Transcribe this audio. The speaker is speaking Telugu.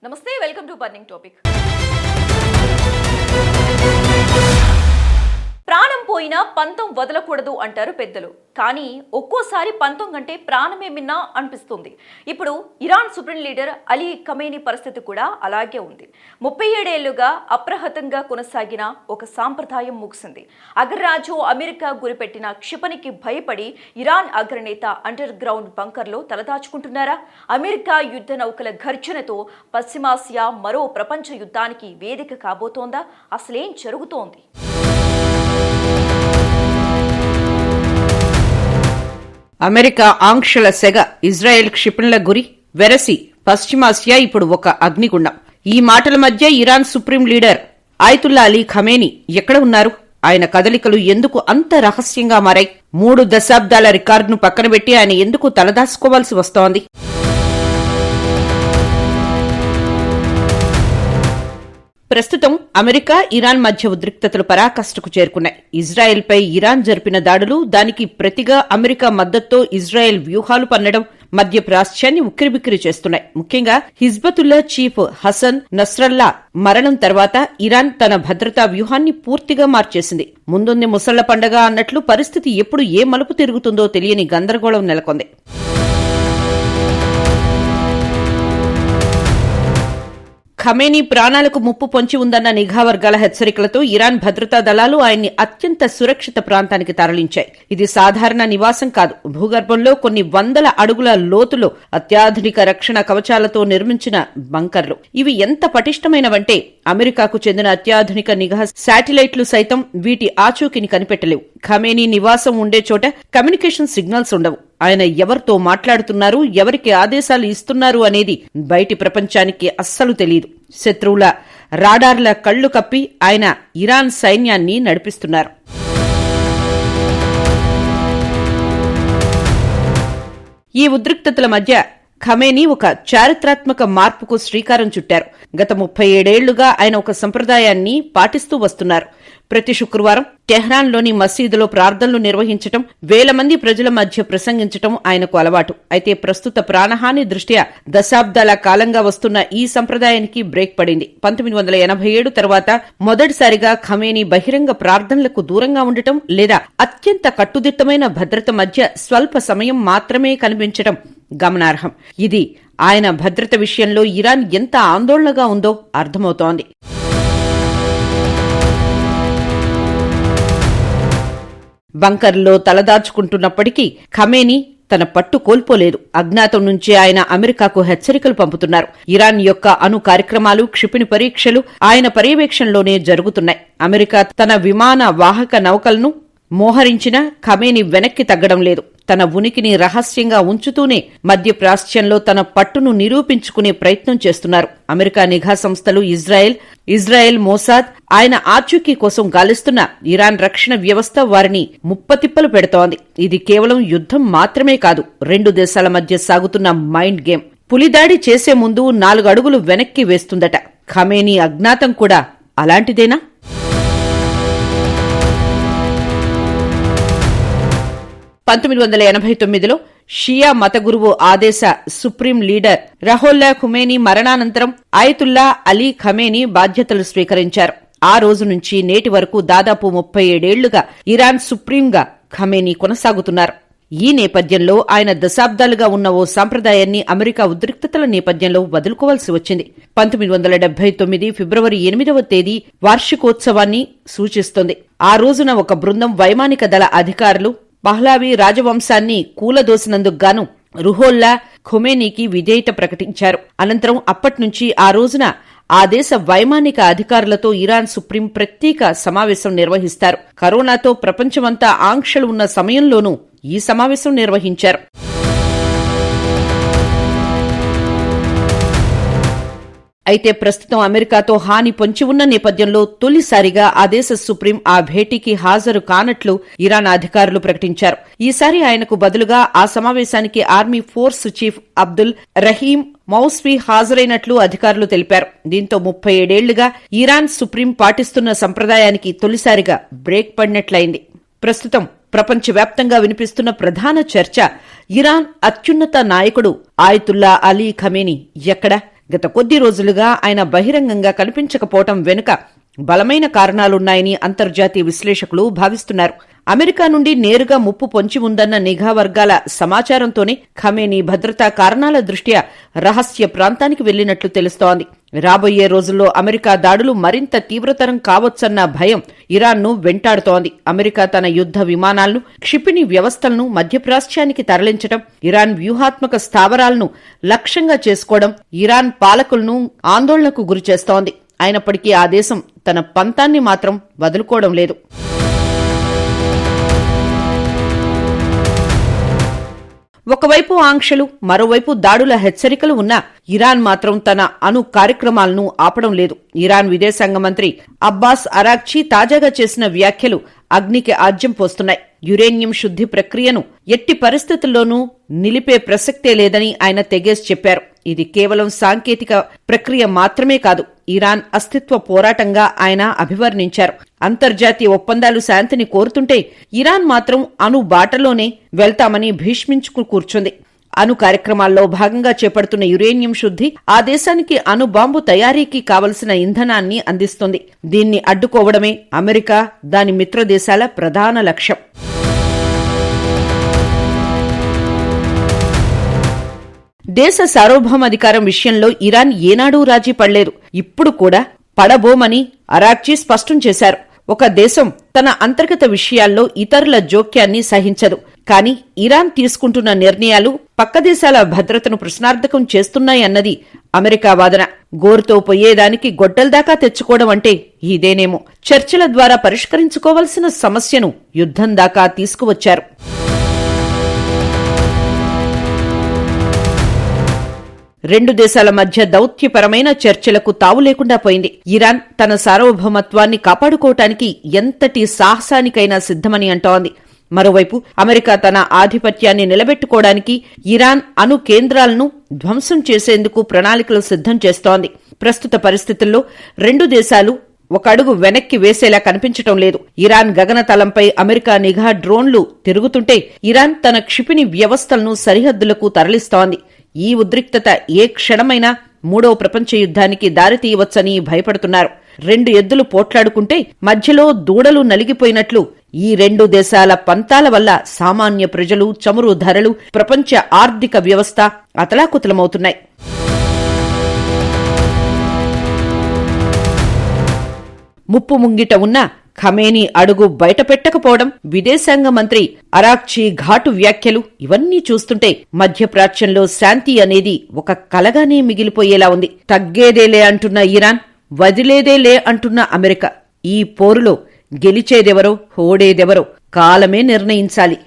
నమస్తే, వెల్కమ్ టు బర్నింగ్ టాపిక్. ప్రాణం పోయినా పంతం వదలకూడదు అంటారు పెద్దలు. కానీ ఒక్కోసారి పంతం కంటే ప్రాణమే మిన్నా అనిపిస్తుంది. ఇప్పుడు Iran supreme leader Ali Khamenei పరిస్థితి కూడా అలాగే ఉంది. 37 ఏళ్లుగా అప్రహతంగా కొనసాగిన ఒక సాంప్రదాయం ముగిసింది. అగ్రరాజు అమెరికా గురిపెట్టిన క్షిపణికి భయపడి ఇరాన్ అగ్రనేత అండర్ గ్రౌండ్ బంకర్లో తలదాచుకుంటున్నారా? అమెరికా యుద్ధ నౌకల ఘర్జనతో పశ్చిమాసియా మరో ప్రపంచ యుద్ధానికి వేదిక కాబోతోందా? అసలేం జరుగుతోంది? అమెరికా ఆంక్షల సెగ, ఇజ్రాయెల్ క్షిపణుల గురి, వెరసి పశ్చిమాసియా ఇప్పుడు ఒక అగ్నిగుండం. ఈ మాటల మధ్య Iran supreme leader ఆయతుల్లా Ali Khamenei ఎక్కడ ఉన్నారు? ఆయన కదలికలు ఎందుకు అంత రహస్యంగా మారాయి? 3 దశాబ్దాల రికార్డును పక్కనబెట్టి ఆయన ఎందుకు తలదాచుకోవాల్సి వస్తోంది? ప్రస్తుతం అమెరికా, ఇరాన్ మధ్య ఉద్రిక్తతలు పరాకాష్ఠకు చేరుకున్నాయి. ఇజ్రాయెల్పై ఇరాన్ జరిపిన దాడులు, దానికి ప్రతిగా అమెరికా మద్దతుతో ఇజ్రాయెల్ వ్యూహాలు పన్నడం మధ్య ప్రాచ్యాన్ని ఉక్కిరిబిక్కిరి చేస్తున్నాయి. ముఖ్యంగా హిజ్బతుల్లా చీఫ్ హసన్ నస్రల్లా మరణం తర్వాత ఇరాన్ తన భద్రతా వ్యూహాన్ని పూర్తిగా మార్చేసింది. ముందుంది ముసళ్ల పండగ అన్నట్లు పరిస్థితి ఎప్పుడు ఏ మలుపు తిరుగుతుందో తెలియని గందరగోళం నెలకొంది. ఖమేనీ ప్రాణాలకు ముప్పు పొంచి ఉందన్న నిఘా వర్గాల హెచ్చరికలతో ఇరాన్ భద్రతా దళాలు ఆయన్ని అత్యంత సురక్షిత ప్రాంతానికి తరలించాయి. ఇది సాధారణ నివాసం కాదు. భూగర్భంలో కొన్ని వందల అడుగుల లోతులో అత్యాధునిక రక్షణ కవచాలతో నిర్మించిన బంకర్లు. ఇవి ఎంత పటిష్టమైనవంటే అమెరికాకు చెందిన అత్యాధునిక నిఘా శాటిలైట్లు సైతం వీటి ఆచూకీని కనిపెట్టలేవు. ఖమేనీ నివాసం ఉండే చోట కమ్యూనికేషన్ సిగ్నల్స్ ఉండవు. ఆయన ఎవరితో మాట్లాడుతున్నారు, ఎవరికి ఆదేశాలు ఇస్తున్నారు అనేది బయటి ప్రపంచానికి అస్సలు తెలియదు. శత్రువుల రాడార్ల కళ్లు కప్పి ఆయన ఇరాన్ సైన్యాన్ని నడిపిస్తున్నారు. ఈ ఉద్రిక్తతల మధ్య ఖమేనీ ఒక చారిత్రాత్మక మార్పుకు శ్రీకారం చుట్టారు. గత 37 ఏళ్లుగా ఆయన ఒక సంప్రదాయాన్ని పాటిస్తూ వస్తున్నారు. ప్రతి శుక్రవారం టెహ్రాన్లోని మసీదులో ప్రార్థనలు నిర్వహించడం, వేల మంది ప్రజల మధ్య ప్రసంగించడం ఆయనకు అలవాటు. అయితే ప్రస్తుత ప్రాణహాని దృష్ట్యా దశాబ్దాల కాలంగా వస్తున్న ఈ సంప్రదాయానికి బ్రేక్ పడింది. 1987 తర్వాత మొదటిసారిగా ఖమేనీ బహిరంగ ప్రార్థనలకు దూరంగా ఉండటం లేదా అత్యంత కట్టుదిట్టమైన భద్రత మధ్య స్వల్ప సమయం మాత్రమే కనిపించడం గమనార్హం. ఇది ఆయన భద్రత విషయంలో ఇరాన్ ఎంత ఆందోళనగా ఉందో అర్థమవుతోంది. బంకర్లో తలదాచుకుంటున్నప్పటికీ ఖమేనీ తన పట్టు కోల్పోలేదు. అజ్ఞాతం నుంచే ఆయన అమెరికాకు హెచ్చరికలు పంపుతున్నారు. ఇరాన్ యొక్క అణు కార్యక్రమాలు, క్షిపణి పరీక్షలు ఆయన పర్యవేక్షణలోనే జరుగుతున్నాయి. అమెరికా తన విమాన వాహక నౌకలను మోహరించిన ఖమేనీ వెనక్కి తగ్గడం లేదు. తన ఉనికిని రహస్యంగా ఉంచుతూనే మధ్యప్రాచ్యంలో తన పట్టును నిరూపించుకునే ప్రయత్నం చేస్తున్నారు. అమెరికా నిఘా సంస్థలు, ఇజ్రాయెల్ మోసాద్ ఆయన ఆచూకీ కోసం గాలిస్తున్న ఇరాన్ రక్షణ వ్యవస్థ వారిని ముప్పతిప్పలు పెడుతోంది. ఇది కేవలం యుద్ధం మాత్రమే కాదు, 2 దేశాల మధ్య సాగుతున్న మైండ్ గేమ్. పులిదాడి చేసే ముందు 4 అడుగులు వెనక్కి వేస్తుందట. ఖమేనీ అజ్ఞాతం కూడా అలాంటిదేనా? 1989లో షియా మత గురువు ఆదేశ సుప్రీం లీడర్ రహోల్లా ఖుమేనీ మరణానంతరం ఆయతుల్లా అలీ ఖమేనీ బాధ్యతలు స్వీకరించారు. ఆ రోజు నుంచి నేటి వరకు దాదాపు 37 ఏళ్లుగా ఇరాన్ సుప్రీంగా ఖమేనీ కొనసాగుతున్నారు. ఈ నేపథ్యంలో ఆయన దశాబ్దాలుగా ఉన్న ఓ సంప్రదాయాన్ని అమెరికా ఉద్రిక్తతల నేపథ్యంలో వదులుకోవాల్సి వచ్చింది. 1979 ఫిబ్రవరి 8వ తేదీ వార్షికోత్సవాన్ని సూచిస్తోంది. ఆ రోజున ఒక బృందం వైమానిక దళ అధికారులు పహ్లావీ రాజవంశాన్ని కూలదోసినందుకు గాను రుహోల్లా ఖొమేనీకి విధేయత ప్రకటించారు. అనంతరం అప్పట్నుంచి ఆ రోజున ఆ దేశ వైమానిక అధికారులతో ఇరాన్ సుప్రీం ప్రత్యేక సమావేశం నిర్వహిస్తారు. కరోనాతో ప్రపంచమంతా ఆంక్షలు ఉన్న సమయంలోనూ ఈ సమావేశం నిర్వహించారు. అయితే ప్రస్తుతం అమెరికాతో హాని పొంచి ఉన్న నేపథ్యంలో తొలిసారిగా ఆ దేశ సుప్రీం ఆ భేటీకి హాజరు కానట్లు ఇరాన్ అధికారులు ప్రకటించారు. ఈసారి ఆయనకు బదులుగా ఆ సమావేశానికి army force chief Abdul Rahim Mousavi హాజరైనట్లు అధికారులు తెలిపారు. దీంతో 37 ఏళ్లుగా ఇరాన్ సుప్రీం పాటిస్తున్న సంప్రదాయానికి తొలిసారిగా బ్రేక్ పడినట్లయింది. ప్రస్తుతం ప్రపంచవ్యాప్తంగా వినిపిస్తున్న ప్రధాన చర్చ ఇరాన్ అత్యున్నత నాయకుడు ఆయతుల్లా అలీ ఖమేనీ ఎక్కడ? గత కొద్ది రోజులుగా ఆయన బహిరంగంగా కనిపించకపోవటం వెనుక బలమైన కారణాలున్నాయని అంతర్జాతీయ విశ్లేషకులు భావిస్తున్నారు. అమెరికా నుండి నేరుగా ముప్పు పొంచి ఉందన్న నిఘా వర్గాల సమాచారంతోనే ఖమేనీ భద్రతా కారణాల దృష్ట్యా రహస్య ప్రాంతానికి వెళ్లినట్లు తెలుస్తోంది. రాబోయే రోజుల్లో అమెరికా దాడులు మరింత తీవ్రతరం కావచ్చన్న భయం ఇరాన్ను వెంటాడుతోంది. అమెరికా తన యుద్ధ విమానాలను, క్షిపణి వ్యవస్థలను మధ్యప్రాచ్యానికి తరలించడం, ఇరాన్ వ్యూహాత్మక స్థావరాలను లక్ష్యంగా చేసుకోవడం ఇరాన్ పాలకులను ఆందోళనకు గురిచేస్తోంది. అయినప్పటికీ ఆ దేశం తన పంతాన్ని మాత్రం వదులుకోవడం లేదు. ఒకవైపు ఆంక్షలు, మరోవైపు దాడుల హెచ్చరికలు ఉన్నా ఇరాన్ మాత్రం తన అణు కార్యక్రమాలను ఆపడం లేదు. ఇరాన్ విదేశాంగ మంత్రి అబ్బాస్ అరాగ్చీ తాజాగా చేసిన వ్యాఖ్యలు అగ్నికి ఆజ్యం పోస్తున్నాయి. యురేనియం శుద్ధి ప్రక్రియను ఎట్టి పరిస్థితుల్లోనూ నిలిపే ప్రసక్తే లేదని ఆయన తెగేసి చెప్పారు. ఇది కేవలం సాంకేతిక ప్రక్రియ మాత్రమే కాదు, ఇరాన్ అస్తిత్వ పోరాటంగా ఆయన అభివర్ణించారు. అంతర్జాతీయ ఒప్పందాలు శాంతిని కోరుతుంటే ఇరాన్ మాత్రం అణు బాటలోనే వెళ్తామని భీష్మించుకు కూర్చుంది. అణు కార్యక్రమాల్లో భాగంగా చేపడుతున్న యురేనియం శుద్ధి ఆ దేశానికి అణు బాంబు తయారీకి కావలసిన ఇంధనాన్ని అందిస్తుంది. దీన్ని అడ్డుకోవడమే అమెరికా, దాని మిత్ర దేశాల ప్రధాన లక్ష్యం. దేశ సార్వభౌమాధికారం విషయంలో ఇరాన్ ఏనాడూ రాజీ పడలేదు. ఇప్పుడు కూడా పడబోమని అరాగ్చీ స్పష్టం చేశారు. ఒక దేశం తన అంతర్గత విషయాల్లో ఇతరుల జోక్యాన్ని సహించదు. కానీ ఇరాన్ తీసుకుంటున్న నిర్ణయాలు పక్క దేశాల భద్రతను ప్రశ్నార్థకం చేస్తున్నాయన్నది అమెరికా వాదన. గోరుతో పోయేదానికి గొడ్డల్దాకా తెచ్చుకోవడం అంటే ఇదేనేమో. చర్చల ద్వారా పరిష్కరించుకోవలసిన సమస్యను యుద్ధం దాకా తీసుకువచ్చారు. రెండు దేశాల మధ్య దౌత్యపరమైన చర్చలకు తావు లేకుండా పోయింది. ఇరాన్ తన సార్వభౌమత్వాన్ని కాపాడుకోవటానికి ఎంతటి సాహసానికైనా సిద్ధమని అంటోంది. మరోవైపు అమెరికా తన ఆధిపత్యాన్ని నిలబెట్టుకోవడానికి ఇరాన్ అణు కేంద్రాలను ధ్వంసం చేసేందుకు ప్రణాళికలు సిద్ధం చేస్తోంది. ప్రస్తుత పరిస్థితుల్లో రెండు దేశాలు ఒక అడుగు వెనక్కి వేసేలా కనిపించటం లేదు. ఇరాన్ గగనతలంపై అమెరికా నిఘా డ్రోన్లు తిరుగుతుంటే ఇరాన్ తన క్షిపణి వ్యవస్థలను సరిహద్దులకు తరలిస్తోంది. ఈ ఉద్రిక్తత ఏ క్షణమైనా మూడో ప్రపంచ యుద్ధానికి దారితీయవచ్చని భయపడుతున్నారు. రెండు ఎద్దులు పోట్లాడుకుంటే మధ్యలో దూడలు నలిగిపోయినట్లు ఈ రెండు దేశాల పంతాల వల్ల సామాన్య ప్రజలు, చమురు ధరలు, ప్రపంచ ఆర్థిక వ్యవస్థ అతలాకుతలమవుతున్నాయి. ముప్పు ముంగిట ఉన్న ఖమేనీ అడుగు బయటపెట్టకపోవడం, విదేశాంగ మంత్రి అరాగ్చీ ఘాటు వ్యాఖ్యలు ఇవన్నీ చూస్తుంటే మధ్యప్రాచ్యంలో శాంతి అనేది ఒక కలగానే మిగిలిపోయేలా ఉంది. తగ్గేదేలే అంటున్న ఇరాన్, వదిలేదేలే అంటున్న అమెరికా. ఈ పోరులో గెలిచేదెవరో, ఓడేదెవరో కాలమే నిర్ణయించాలి.